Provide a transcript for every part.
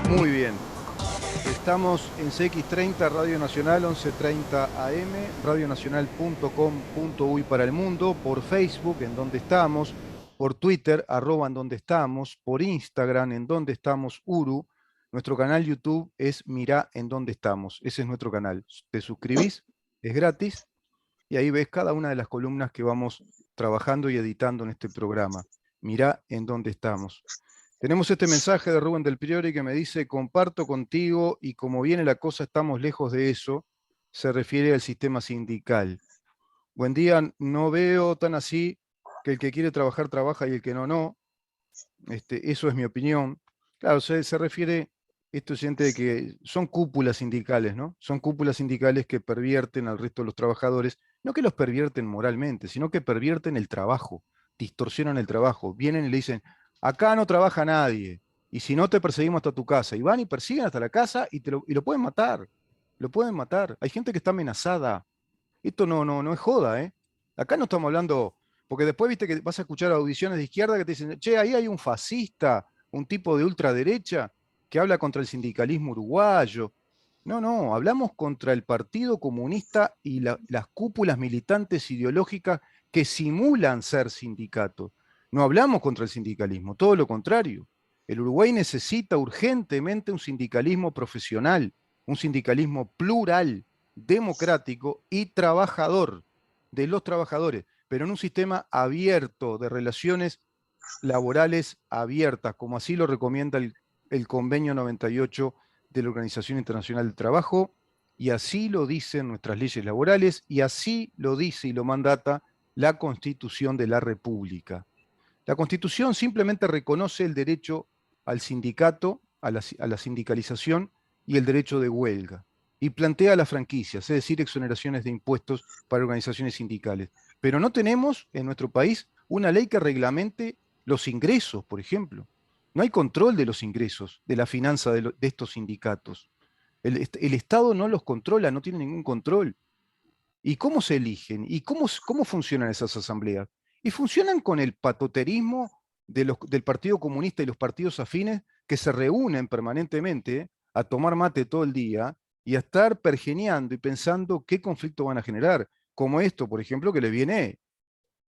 Muy bien. Estamos en CX30 Radio Nacional 1130 AM, radionacional.com.uy para el mundo, por Facebook, en donde estamos, por Twitter, @ en donde estamos, por Instagram, en donde estamos, Uru. Nuestro canal YouTube es Mirá en donde estamos. Ese es nuestro canal. Te suscribís, es gratis, y ahí ves cada una de las columnas que vamos trabajando y editando en este programa. Mirá en donde estamos. Tenemos este mensaje de Rubén del Priori que me dice: comparto contigo y como viene la cosa estamos lejos de eso. Se refiere al sistema sindical. Buen día, no veo tan así que el que quiere trabajar trabaja y el que no, no. Eso es mi opinión. Claro, se refiere este oyente de que son cúpulas sindicales, ¿no? Son cúpulas sindicales que pervierten al resto de los trabajadores, no que los pervierten moralmente, sino que pervierten el trabajo, distorsionan el trabajo, vienen y le dicen: acá no trabaja nadie, y si no te perseguimos hasta tu casa, y van y persiguen hasta la casa y lo pueden matar, lo pueden matar. Hay gente que está amenazada. Esto no es joda, ¿eh? Acá no estamos hablando, porque después viste que vas a escuchar audiciones de izquierda que te dicen: che, ahí hay un fascista, un tipo de ultraderecha que habla contra el sindicalismo uruguayo. No, hablamos contra el Partido Comunista y las cúpulas militantes ideológicas que simulan ser sindicatos. No hablamos contra el sindicalismo, todo lo contrario. El Uruguay necesita urgentemente un sindicalismo profesional, un sindicalismo plural, democrático y trabajador, de los trabajadores, pero en un sistema abierto de relaciones laborales abiertas, como así lo recomienda el Convenio 98 de la Organización Internacional del Trabajo, y así lo dicen nuestras leyes laborales, y así lo dice y lo mandata la Constitución de la República. La Constitución simplemente reconoce el derecho al sindicato, a la sindicalización y el derecho de huelga, y plantea las franquicias, es decir, exoneraciones de impuestos para organizaciones sindicales. Pero no tenemos en nuestro país una ley que reglamente los ingresos, por ejemplo. No hay control de los ingresos, de la finanza de estos sindicatos. El Estado no los controla, no tiene ningún control. ¿Y cómo se eligen? ¿Y cómo funcionan esas asambleas? Y funcionan con el patoterismo del Partido Comunista y los partidos afines que se reúnen permanentemente a tomar mate todo el día y a estar pergeneando y pensando qué conflicto van a generar, como esto, por ejemplo, que les viene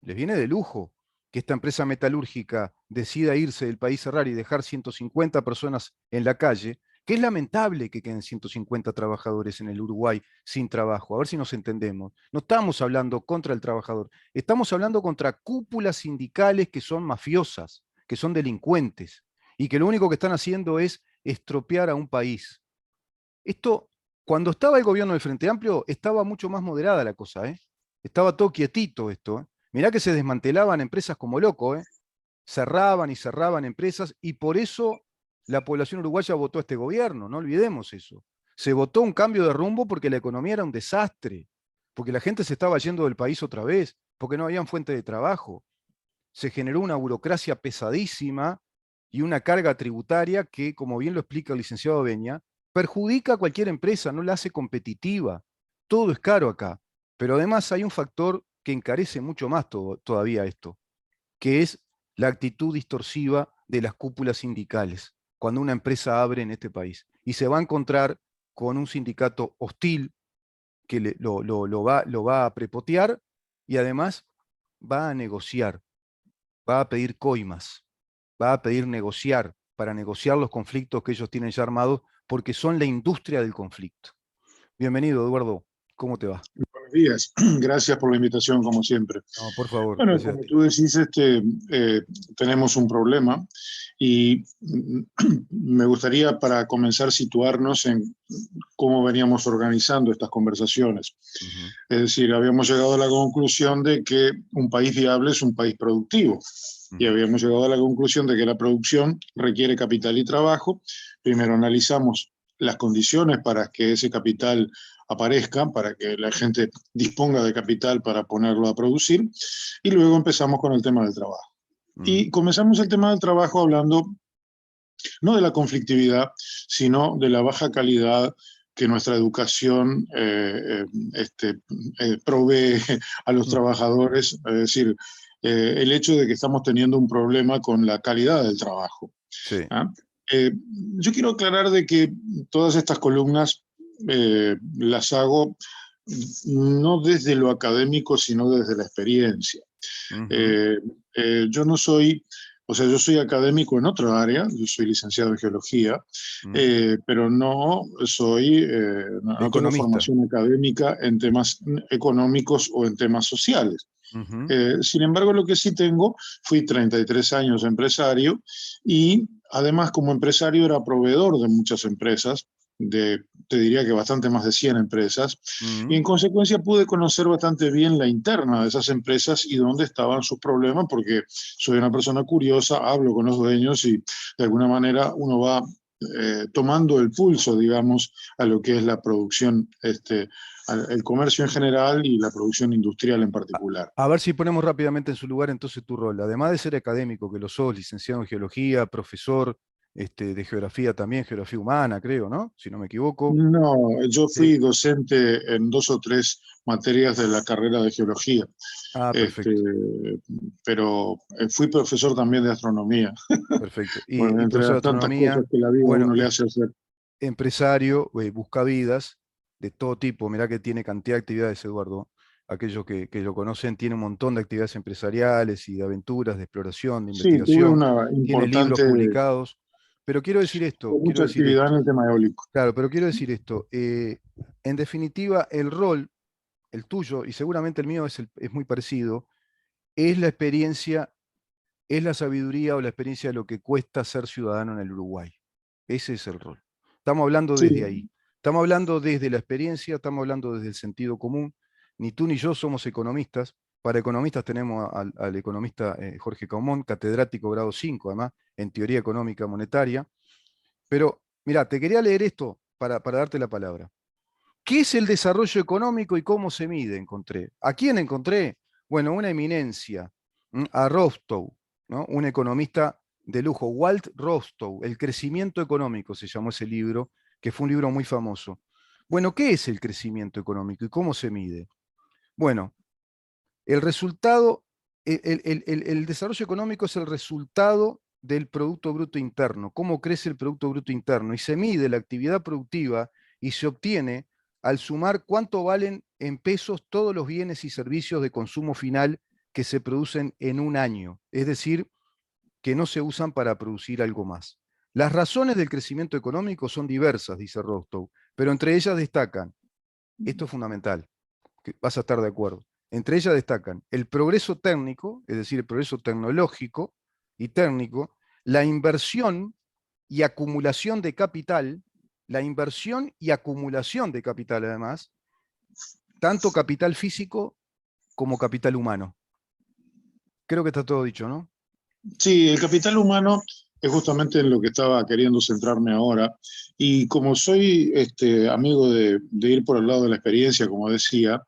de lujo que esta empresa metalúrgica decida irse del país, cerrar y dejar 150 personas en la calle, que es lamentable que queden 150 trabajadores en el Uruguay sin trabajo. A ver si nos entendemos. No estamos hablando contra el trabajador, estamos hablando contra cúpulas sindicales que son mafiosas, que son delincuentes, y que lo único que están haciendo es estropear a un país. Esto, cuando estaba el gobierno del Frente Amplio, estaba mucho más moderada la cosa, ¿eh? Estaba todo quietito esto, ¿eh? Mirá que se desmantelaban empresas como loco, ¿eh? Cerraban y cerraban empresas, y por eso la población uruguaya votó a este gobierno, no olvidemos eso. Se votó un cambio de rumbo porque la economía era un desastre, porque la gente se estaba yendo del país otra vez, porque no habían fuente de trabajo. Se generó una burocracia pesadísima y una carga tributaria que, como bien lo explica el licenciado Beña, perjudica a cualquier empresa, no la hace competitiva. Todo es caro acá. Pero además hay un factor que encarece mucho más todavía esto, que es la actitud distorsiva de las cúpulas sindicales cuando una empresa abre en este país. Y se va a encontrar con un sindicato hostil que lo va a prepotear y además va a negociar, va a pedir coimas, va a pedir negociar para negociar los conflictos que ellos tienen ya armados, porque son la industria del conflicto. Bienvenido, Eduardo. ¿Cómo te va? Buenos días. Gracias por la invitación, como siempre. No, por favor, Bueno, gracias a como ti. tú decís, tenemos un problema y me gustaría, para comenzar, situarnos en cómo veníamos organizando estas conversaciones. Ujú. Es decir, habíamos llegado a la conclusión de que un país viable es un país productivo. Y Ujú. habíamos llegado a la conclusión de que la producción requiere capital y trabajo. Primero analizamos las condiciones para que ese capital aparezca, para que la gente disponga de capital para ponerlo a producir, y luego empezamos con el tema del trabajo. Ujú. Y comenzamos el tema del trabajo hablando no de la conflictividad, sino de la baja calidad que nuestra educación provee a los Ujú. trabajadores, es decir, el hecho de que estamos teniendo un problema con la calidad del trabajo. Sí. ¿Ah? Eh, yo quiero aclarar de que todas estas columnas las hago no desde lo académico, sino desde la experiencia. Ujú, Eh, yo no soy, o sea, yo soy académico en otra área, yo soy licenciado en geología, mm. pero no soy, no tengo Economista. formación académica en temas económicos o en temas sociales. Ujú, Sin embargo, lo que sí tengo, fui 33 años empresario y además como empresario era proveedor de muchas empresas, te diría que bastante más de 100 empresas, y mm. en consecuencia pude conocer bastante bien la interna de esas empresas y dónde estaban sus problemas, porque soy una persona curiosa, hablo con los dueños y de alguna manera uno va tomando el pulso, digamos, a lo que es la producción, el comercio en general y la producción industrial en particular. A ver si ponemos rápidamente en su lugar entonces tu rol. Además de ser académico, que lo sos, licenciado en geología, profesor de geografía también, geografía humana, creo, ¿no? Si no me equivoco. No, yo Eh, fui docente en 2 o 3 materias de la carrera de geología, este, Perfecto, pero fui profesor también de astronomía. perfecto. Bueno, Y entre profesor de las tantas astronomía, cosas que la vida a bueno, uno le hace hacer. empresario, buscavidas de todo tipo. Mirá que tiene cantidad de actividades, Eduardo. Aquellos que lo conocen, tiene un montón de actividades empresariales y de aventuras, de exploración, de Sí, tuve investigación. una Tiene libros importante, publicados. Pero quiero decir esto, quiero mucha decir actividad en esto. el tema eólico. Claro, pero quiero decir esto. En definitiva, el rol, el tuyo, y seguramente el mío es muy parecido, es la experiencia, es la sabiduría o la experiencia de lo que cuesta ser ciudadano en el Uruguay. Ese es el rol. Estamos hablando Sí, desde ahí. Estamos hablando desde la experiencia, estamos hablando desde el sentido común. Ni tú ni yo somos economistas. Para economistas tenemos al economista Jorge Caumón, catedrático grado 5, además, en teoría económica monetaria. Pero, mira, te quería leer esto para darte la palabra. ¿Qué es el desarrollo económico y cómo se mide? Encontré. ¿A quién encontré? Bueno, una eminencia, a Rostow, ¿no? Un economista de lujo, Walt Rostow, El crecimiento económico se llamó ese libro, que fue un libro muy famoso. Bueno, ¿qué es el crecimiento económico y cómo se mide? Bueno, el resultado, el desarrollo económico es el resultado del Producto Bruto Interno, cómo crece el Producto Bruto Interno, y se mide la actividad productiva y se obtiene al sumar cuánto valen en pesos todos los bienes y servicios de consumo final que se producen en un año, es decir, que no se usan para producir algo más. Las razones del crecimiento económico son diversas, dice Rostow, pero entre ellas destacan, esto es fundamental, que vas a estar de acuerdo. Entre ellas destacan el progreso técnico, es decir, el progreso tecnológico y técnico, la inversión y acumulación de capital, la inversión y acumulación de capital además, tanto capital físico como capital humano. Creo que está todo dicho, ¿no? sí, el capital humano es justamente en lo que estaba queriendo centrarme ahora. Y como soy amigo de ir por el lado de la experiencia, como decía,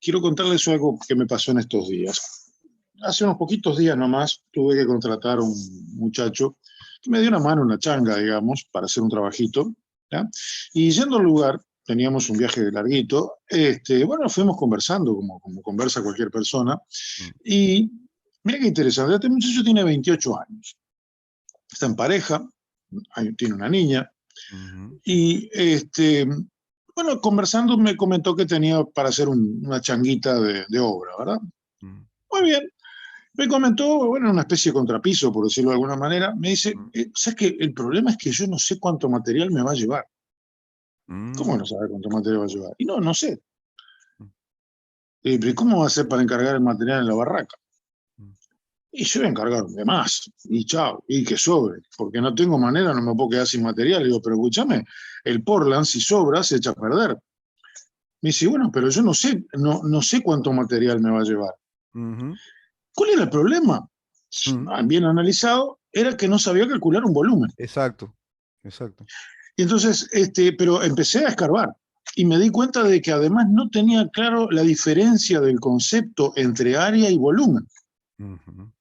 quiero contarles algo que me pasó en estos días. Hace unos poquitos días nomás tuve que contratar a un muchacho que me dio una mano, una changa, digamos, para hacer un trabajito, ¿ya? Y yendo al lugar, teníamos un viaje larguito, bueno, fuimos conversando, como conversa cualquier persona, Mm, y mira qué interesante, este muchacho tiene 28 años, está en pareja, tiene una niña, ujú, y bueno, conversando me comentó que tenía para hacer una changuita de obra, ¿verdad? mm, Muy bien. Me comentó, bueno, una especie de contrapiso, por decirlo de alguna manera. Me dice, mm, ¿sabes qué? El problema es que yo no sé cuánto material me va a llevar. ¿Cómo no mm, sabe cuánto material va a llevar? Y no, no sé. mm, Pero ¿cómo va a hacer para encargar el material en la barraca? mm. Y yo voy a encargar de más. Y chao, y que sobre. Porque no tengo manera, no me puedo quedar sin material. Le digo, pero escúchame, el Portland, si sobra, se echa a perder. Me dice, bueno, pero yo no sé, no sé cuánto material me va a llevar. Ujú, ¿Cuál era el problema? mm. Bien analizado, era que no sabía calcular un volumen. Exacto, exacto. Y entonces, pero empecé a escarbar y me di cuenta de que además no tenía claro la diferencia del concepto entre área y volumen. Ujú,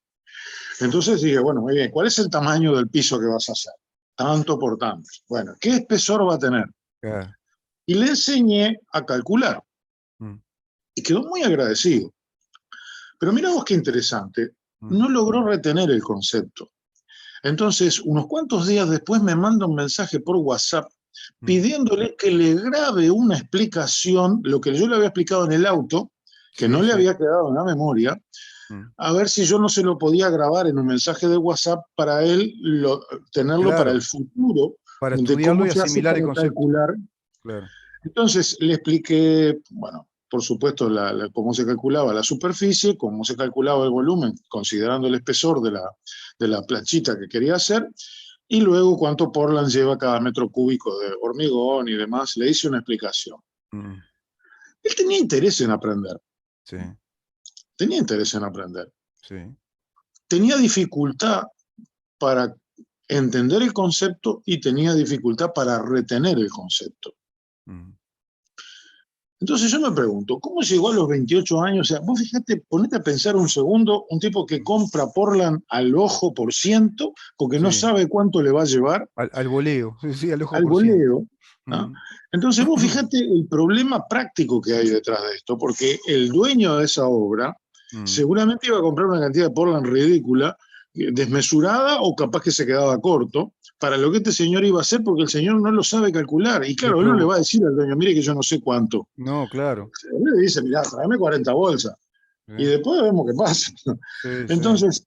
Entonces dije, bueno, muy bien, ¿cuál es el tamaño del piso que vas a hacer? Tanto por tanto. Bueno, ¿qué espesor va a tener? claro, Y le enseñé a calcular mm, y quedó muy agradecido. Pero mira vos qué interesante, mm, no logró retener el concepto. Entonces, unos cuantos días después me manda un mensaje por WhatsApp pidiéndole que le grabe una explicación, lo que yo le había explicado en el auto, que Sí, no le sí. había quedado en la memoria, a ver si yo no se lo podía grabar en un mensaje de WhatsApp para él tenerlo para el Claro, futuro, para de estudiarlo cómo y se hace asimilar el para concepto. calcular. Claro. Entonces le expliqué, bueno, por supuesto, cómo se calculaba la superficie, cómo se calculaba el volumen, considerando el espesor de la planchita que quería hacer, y luego cuánto Portland lleva cada metro cúbico de hormigón y demás. Le hice una explicación. Mm, Él tenía interés en aprender, sí, tenía interés en aprender. sí. Tenía dificultad para entender el concepto y tenía dificultad para retener el concepto. Mm, Entonces yo me pregunto, ¿cómo llegó a los 28 años? O sea, vos fíjate, ponete a pensar un segundo, un tipo que compra Portland al ojo por ciento, porque no sí. sabe cuánto le va a llevar, Al voleo, sí, sí, al ojo al por ciento. goleo, ¿no? Mm. Entonces vos fíjate el problema práctico que hay detrás de esto, porque el dueño de esa obra Mm. seguramente iba a comprar una cantidad de Portland ridícula, desmesurada o capaz que se quedaba corto, para lo que este señor iba a hacer, porque el señor no lo sabe calcular. Y Le claro, él no le provo- va a decir al dueño, mire que yo no sé cuánto. No, claro. Él le dice, mirá, tráeme 40 bolsas Sí, y después vemos qué pasa. sí, sí. Entonces,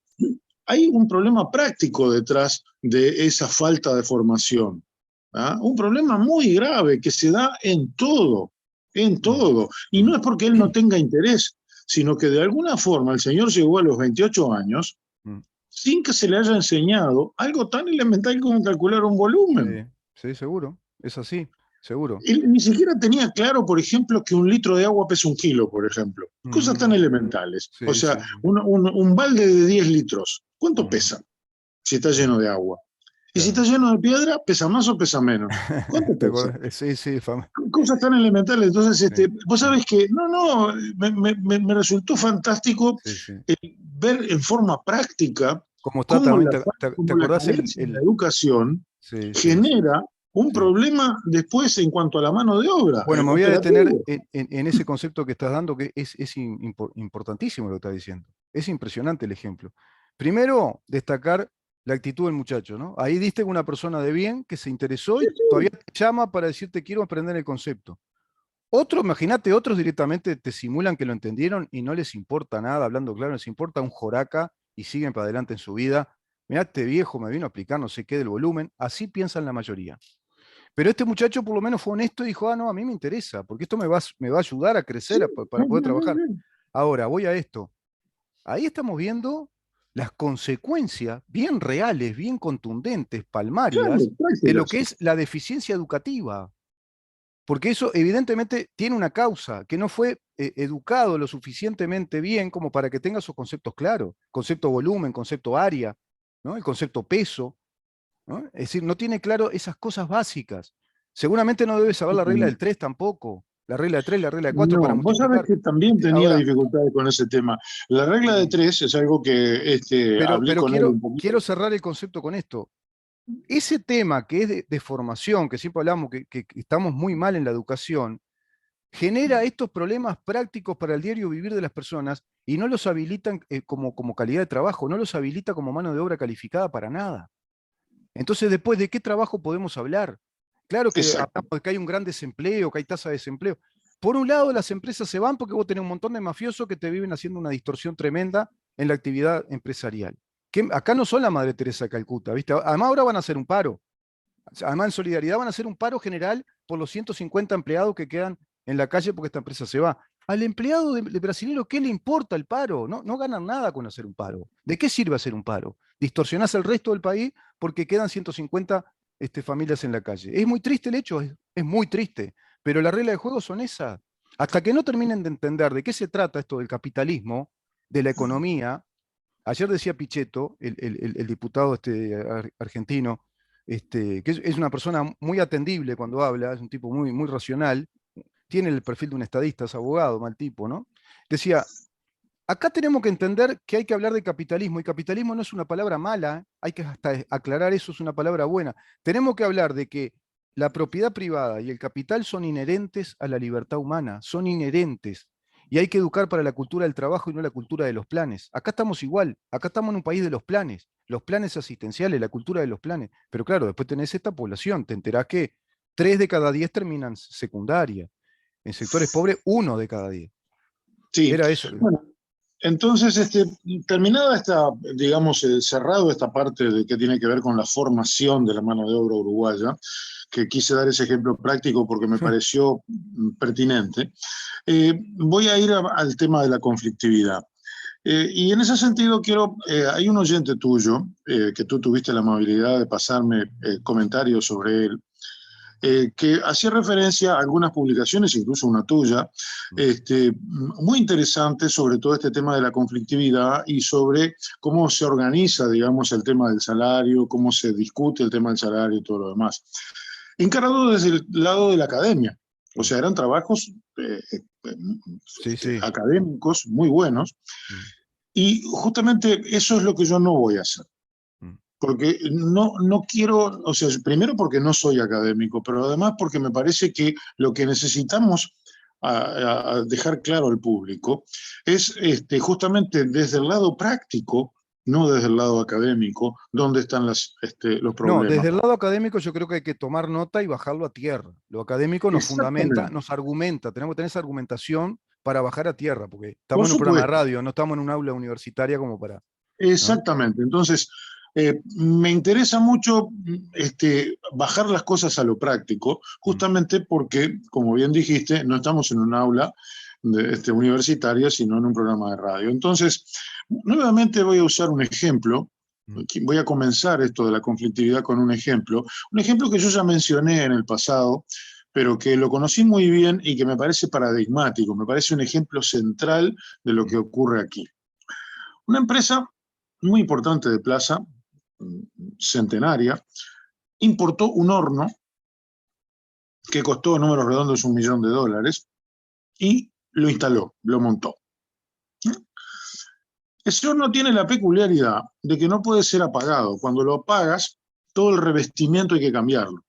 hay un problema práctico detrás de esa falta de formación. ¿Ah? Un problema muy grave que se da en todo, en Mm, todo. Y no mm, es porque él no tenga interés, sino que de alguna forma el señor llegó a los 28 años mm. sin que se le haya enseñado algo tan elemental como calcular un volumen. Sí, sí, seguro. Es así, seguro. Él ni siquiera tenía claro, por ejemplo, que un litro de agua pesa un kilo, por ejemplo. Cosas tan Mm, elementales. O sí, sea, sí, sí. un balde de 10 litros, ¿cuánto Mm, pesa si está mm, lleno de agua? Y si está claro. lleno de piedra, ¿pesa más o pesa menos? ¿Cuánto ¿Te pesa? acordás? Sí, sí, Cosas tan elementales. Entonces, sí, vos sí, sabés que, no, me resultó fantástico sí, sí. ver en forma práctica ¿Cómo está cómo también? cómo la ¿Te acordás carencia en la educación sí, sí, sí, genera un sí. problema después en cuanto a la mano de obra, Bueno, me voy a detener operativo. en ese concepto que estás dando, que es importantísimo lo que estás diciendo. Es impresionante el ejemplo. Primero, destacar la actitud del muchacho, ¿no? Ahí diste una persona de bien que se interesó Sí, y todavía te llama para decirte quiero aprender el concepto. Otros, imagínate, otros directamente te simulan que lo entendieron y no les importa nada, hablando claro, les importa un joraca y siguen para adelante en su vida. Mirá, este viejo me vino a explicar no sé qué del volumen. Así piensan la mayoría. Pero este muchacho por lo menos fue honesto y dijo, ah, no, a mí me interesa, porque esto me va a ayudar a sí, crecer, para muy poder bien, muy trabajar. bien. Ahora, voy a esto. Ahí estamos viendo las consecuencias bien reales, bien contundentes, Claro, palmarias, de lo prácticas. que es la deficiencia educativa. Porque eso evidentemente tiene una causa, que no fue educado lo suficientemente bien como para que tenga sus conceptos claros. Concepto volumen, concepto área, ¿no? El concepto peso. ¿No? Es decir, no tiene claro esas cosas básicas. Seguramente no debe saber la regla del 3 tampoco, la regla de 3, la regla de 4 para No, vos sabés multiplicar. que también tenía Ahora, dificultades con ese tema. La regla de mm, tres es algo que hablé pero con él un quiero poquito. cerrar el concepto con esto. Ese tema que es de formación, que siempre hablamos que estamos muy mal en la educación, genera estos problemas prácticos para el diario vivir de las personas y no los habilitan como calidad de trabajo, no los habilita como mano de obra calificada para nada. Entonces, después, ¿de qué trabajo podemos hablar? Claro que Exacto. hablamos de que hay un gran desempleo, que hay tasa de desempleo. Por un lado, las empresas se van porque vos tenés un montón de mafiosos que te viven haciendo una distorsión tremenda en la actividad empresarial. Que acá no son la Madre Teresa de Calcuta, ¿viste? Además, ahora van a hacer un paro. Además, en solidaridad van a hacer un paro general por los 150 empleados que quedan en la calle porque esta empresa se va. Al empleado de brasilero, ¿qué le importa el paro? No, no ganan nada con hacer un paro. ¿De qué sirve hacer un paro? Distorsionás el resto del país porque quedan 150 familias en la calle. Es muy triste el hecho, es muy triste, pero las reglas de juego son esas. Hasta que no terminen de entender de qué se trata esto del capitalismo, de la economía. Ayer decía Pichetto, el diputado argentino, que es una persona muy atendible cuando habla, es un tipo muy, muy racional, tiene el perfil de un estadista, es abogado, mal tipo, ¿no? Decía, acá tenemos que entender que hay que hablar de capitalismo, y capitalismo no es una palabra mala, hay que hasta aclarar eso, es una palabra buena. Tenemos que hablar de que la propiedad privada y el capital son inherentes a la libertad humana, son inherentes. Y hay que educar para la cultura del trabajo y no la cultura de los planes. Acá estamos igual, acá estamos en un país de los planes. los planes asistenciales, la cultura de los planes. Pero claro, después tenés esta población, te enterás que 3 de cada 10 terminan secundaria. En sectores pobres, 1 de cada 10. Sí, Era eso. bueno, entonces, terminada esta, digamos, cerrado esta parte de que tiene que ver con la formación de la mano de obra uruguaya, que quise dar ese ejemplo práctico porque me pareció pertinente, voy a ir al tema de la conflictividad. Y en ese sentido hay un oyente tuyo, que tú tuviste la amabilidad de pasarme comentarios sobre él, que hacía referencia a algunas publicaciones, incluso una tuya, muy interesante sobre todo este tema de la conflictividad y sobre cómo se organiza, digamos, el tema del salario, cómo se discute el tema del salario y todo lo demás. Encarado desde el lado de la academia. O sea, eran trabajos académicos muy buenos. Y justamente eso es lo que yo no voy a hacer. Porque no quiero, o sea, primero porque no soy académico, pero además porque me parece que lo que necesitamos a dejar claro al público es justamente desde el lado práctico, no desde el lado académico, dónde están los problemas. No, desde el lado académico yo creo que hay que tomar nota y bajarlo a tierra. Lo académico nos fundamenta, nos argumenta, tenemos que tener esa argumentación para bajar a tierra, porque estamos en un programa de radio, no estamos en un aula universitaria como para... Exactamente, ¿no? Entonces... me interesa mucho bajar las cosas a lo práctico, justamente porque, como bien dijiste, no estamos en un aula universitaria, sino en un programa de radio. Entonces, nuevamente voy a usar un ejemplo, voy a comenzar esto de la conflictividad con un ejemplo que yo ya mencioné en el pasado, pero que lo conocí muy bien y que me parece paradigmático, me parece un ejemplo central de lo que ocurre aquí. Una empresa muy importante de Plaza, centenaria, importó un horno que costó, en números redondos, $1 millón y lo instaló, lo montó. Ese horno tiene la peculiaridad de que no puede ser apagado. Cuando lo apagas, todo el revestimiento hay que cambiarlo.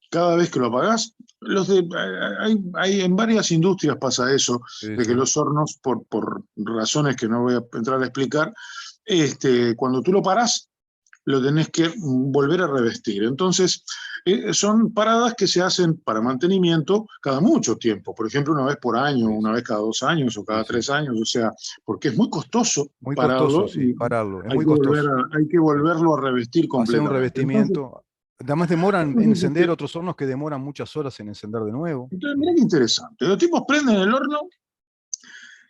Cada vez que lo apagás, en varias industrias pasa eso, de que los hornos, por razones que no voy a entrar a explicar, cuando tú lo parás, lo tenés que volver a revestir. Entonces, son paradas que se hacen para mantenimiento cada mucho tiempo. Por ejemplo, una vez por año, una vez cada 2 años o cada 3 años. O sea, porque es muy costoso pararlo. Sí, pararlo. Es muy costoso. Hay que volverlo a revestir completamente. Hacer un revestimiento. Entonces, además demoran en encender otros hornos que demoran muchas horas en encender de nuevo. Entonces, mirá qué interesante. Los tipos prenden el horno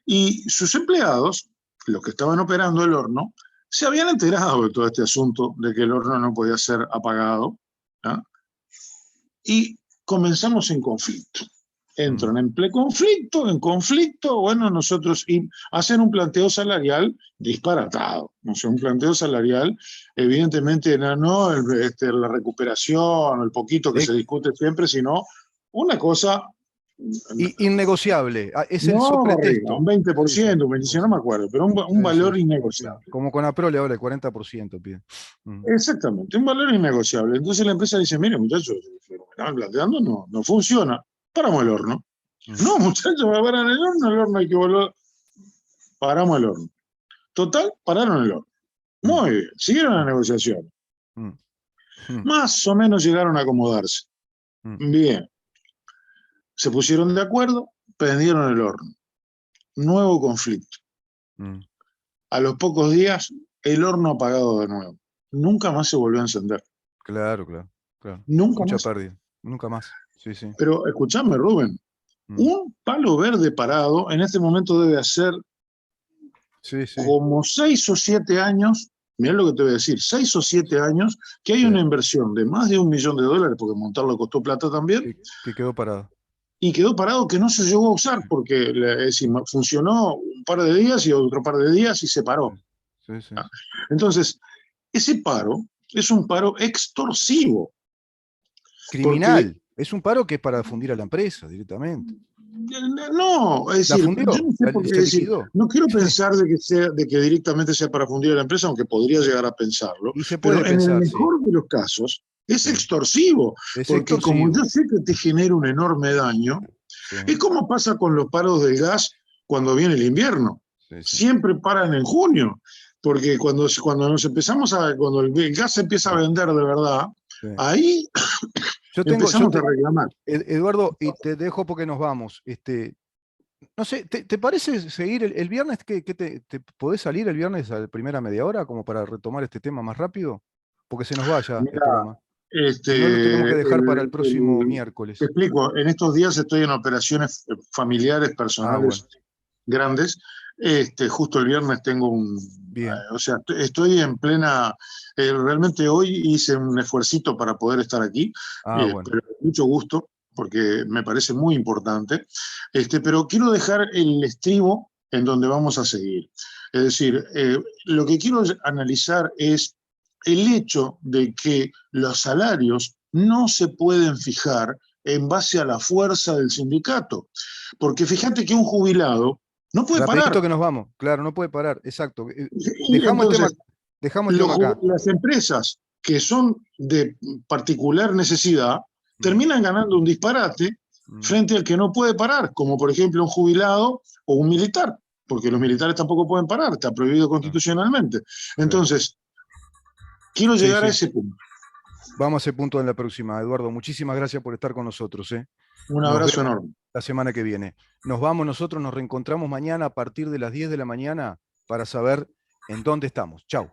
y sus empleados, los que estaban operando el horno, se habían enterado de todo este asunto de que el horno no podía ser apagado, ¿no? Y comenzamos en conflicto. Entran en conflicto, bueno, nosotros hacen un planteo salarial disparatado. O sea, un planteo salarial, evidentemente, no la recuperación, el poquito que se discute siempre, sino una cosa... innegociable, es el sobretexto. Un 20%, un 25%, no me acuerdo, pero un valor innegociable. Como con Aprole ahora el 40% pide. Exactamente, un valor innegociable. Entonces la empresa dice, mire muchachos, lo que estaban planteando no funciona, paramos el horno. No muchachos, me paran el horno hay que volver. Paramos el horno. Total, pararon el horno. Muy bien, siguieron la negociación. Más o menos llegaron a acomodarse. Bien. Se pusieron de acuerdo, prendieron el horno. Nuevo conflicto. A los pocos días, el horno apagado de nuevo. Nunca más se volvió a encender. Claro. Mucha pérdida. Nunca más. Sí. Pero escuchame, Rubén. Un palo verde parado en este momento debe hacer como 6 o 7 años. Mirá lo que te voy a decir, 6 o 7 años que hay una inversión de más de $1 millón, porque montarlo costó plata también. Que quedó parado. Y quedó parado, que no se llegó a usar, porque funcionó un par de días y otro par de días y se paró. Sí. Entonces, ese paro es un paro extorsivo. Criminal. Es un paro que es para fundir a la empresa directamente. No, es decir, fundió, yo no sé por qué no quiero pensar de que directamente sea para fundir a la empresa, aunque podría llegar a pensarlo. Y se puede pero pensar, en el mejor de los casos es extorsivo, porque como yo sé que te genera un enorme daño, es como pasa con los paros del gas cuando viene el invierno. Siempre paran en junio. porque cuando nos empezamos cuando el gas se empieza a vender de verdad, Sí. ahí empezamos a reclamar. Eduardo, y te dejo porque nos vamos. No sé, ¿te parece seguir el viernes? ¿Te podés salir el viernes a la primera media hora como para retomar este tema más rápido? Porque se nos vaya el Mira, programa. Si no, lo tenemos que dejar para el próximo miércoles. te explico, en estos días estoy en operaciones familiares, Ah, bueno, personales grandes. Justo el viernes tengo bien. o sea, estoy en plena, realmente hoy hice un esfuercito para poder estar aquí, Ah, bueno. pero con mucho gusto, porque me parece muy importante. Pero quiero dejar el estribo en donde vamos a seguir. Es decir, lo que quiero analizar es el hecho de que los salarios no se pueden fijar en base a la fuerza del sindicato. Porque fíjate que un jubilado no puede Rapidito parar. que nos vamos. Claro, no puede parar. Exacto. Y entonces, Dejamos el tema acá. las empresas que son de particular necesidad Mm, terminan ganando un disparate mm, frente al que no puede parar, como por ejemplo un jubilado o un militar, porque los militares tampoco pueden parar, está prohibido claro, constitucionalmente. claro. Entonces, quiero Sí, llegar a sí. ese punto. Vamos a ese punto en la próxima. Eduardo, muchísimas gracias por estar con nosotros. Un Nos abrazo vemos enorme. la semana que viene. Nos vamos nosotros, nos reencontramos mañana a partir de las 10 de la mañana para saber en dónde estamos. Chau.